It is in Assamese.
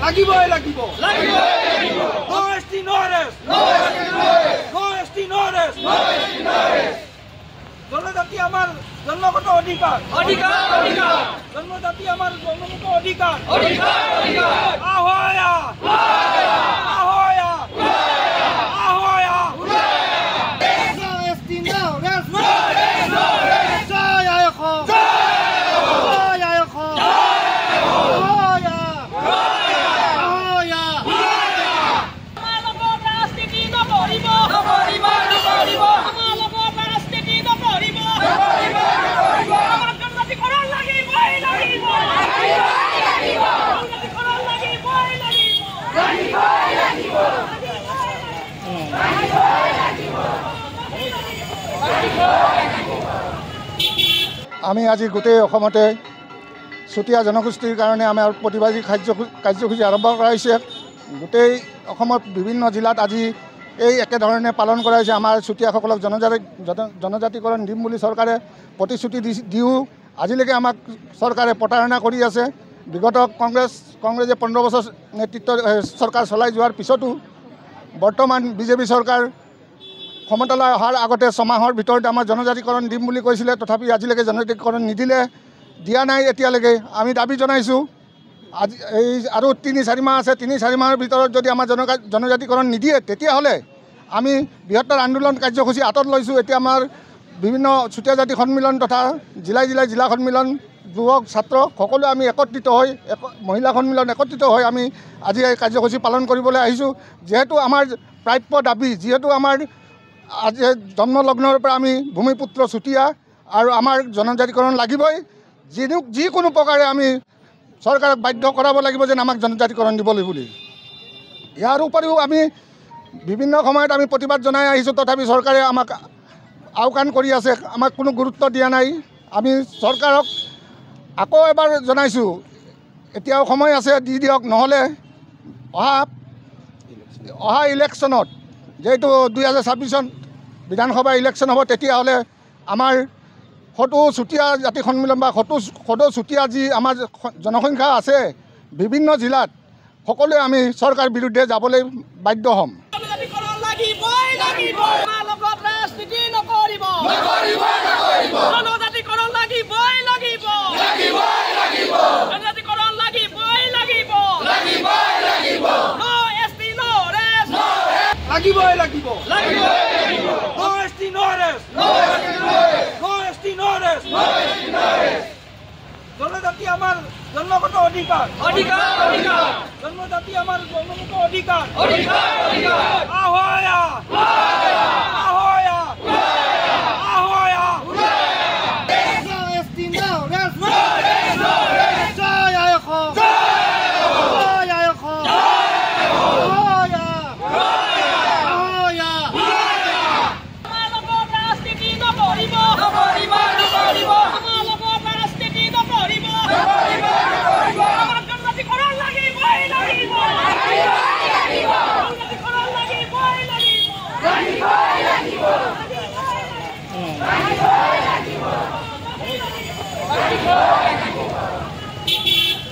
লাগিবই লাগিব নো এসটি নো আরএস নো এসটি নো আরএস জনজাতি আমার জন্মগত অধিকার জনজাতি আমার জন্মগত অধিকার আহয়া আহয়া আহয়া নো এসটি নো আরএস জয় আয়খো জয় আয়খো আমি আজি গোটেই অসমতে চুতীয়া জনগোষ্ঠীৰ কাৰণে আমাৰ প্ৰতিবাদী কাৰ্যসূচী আৰম্ভ কৰা হৈছে। গোটেই অসমত বিভিন্ন জিলাত আজি এই একেধৰণে পালন কৰা হৈছে। আমাৰ চুতীয়াসকলক জনজাতিকৰণ দিম বুলি চৰকাৰে প্ৰতিশ্ৰুতি দিও আজিলৈকে আমাক চৰকাৰে প্ৰতাৰণা কৰি আছে। বিগত কংগ্ৰেছে 15 বছৰ নেতৃত্ব চৰকাৰ চলাই যোৱাৰ পিছতো বৰ্তমান বিজেপি চৰকাৰ ক্ষমতালৈ অহাৰ আগতে 6 মাহৰ ভিতৰত আমাৰ জনজাতিকৰণ দিম বুলি কৈছিলে, তথাপি আজিলৈকে জনজাতিকৰণ নিদিলে, দিয়া নাই। এতিয়ালৈকে আমি দাবী জনাইছোঁ আজি এই আৰু 3-4 মাহ আছে, 3-4 মাহৰ ভিতৰত যদি আমাৰ জনজাতিকৰণ নিদিয়ে তেতিয়াহ'লে আমি বৃহত্তৰ আন্দোলন কাৰ্যসূচী হাতত লৈছোঁ। এতিয়া আমাৰ বিভিন্ন চুতীয়া জাতি সন্মিলন তথা জিলা সন্মিলন, যুৱক ছাত্ৰ সকলোৱে আমি একত্ৰিত হৈ মহিলা সন্মিলন একত্ৰিত হৈ আমি আজি এই কাৰ্যসূচী পালন কৰিবলৈ আহিছোঁ। যিহেতু আমাৰ প্ৰাপ্য দাবী, যিহেতু আমাৰ আজি জন্মলগ্নৰ পৰা আমি ভূমিপুত্ৰ চুতীয়া আৰু আমাৰ জনজাতিকৰণ লাগিবই। যিকোনো প্ৰকাৰে আমি চৰকাৰক বাধ্য কৰাব লাগিব যেন আমাক জনজাতিকৰণ দিবলৈ বুলি। ইয়াৰ উপৰিও আমি বিভিন্ন সময়ত আমি প্ৰতিবাদ জনাই আহিছোঁ, তথাপি চৰকাৰে আমাক আওকাণ কৰি আছে, আমাক কোনো গুৰুত্ব দিয়া নাই। আমি চৰকাৰক আকৌ এবাৰ জনাইছোঁ, এতিয়াও সময় আছে, দি দিয়ক, নহ'লে অহা ইলেকশ্যনত যিহেতু 2026 বিধানসভা ইলেকশ্যন হ'ব, তেতিয়াহ'লে আমাৰ সদৌ চুতীয়া জাতি সন্মিলন বা সদৌ চুতীয়া যি আমাৰ জনসংখ্যা আছে বিভিন্ন জিলাত, সকলোৱে আমি চৰকাৰ বিৰুদ্ধে যাবলৈ বাধ্য হ'ম। লাগিবই লাগিব নো এসটি নো আরএস নো এসটি নো আরএস জনজাতি আমার জন্মগত অধিকার জনজাতি আমার জন্মগত অধিকার আহয়া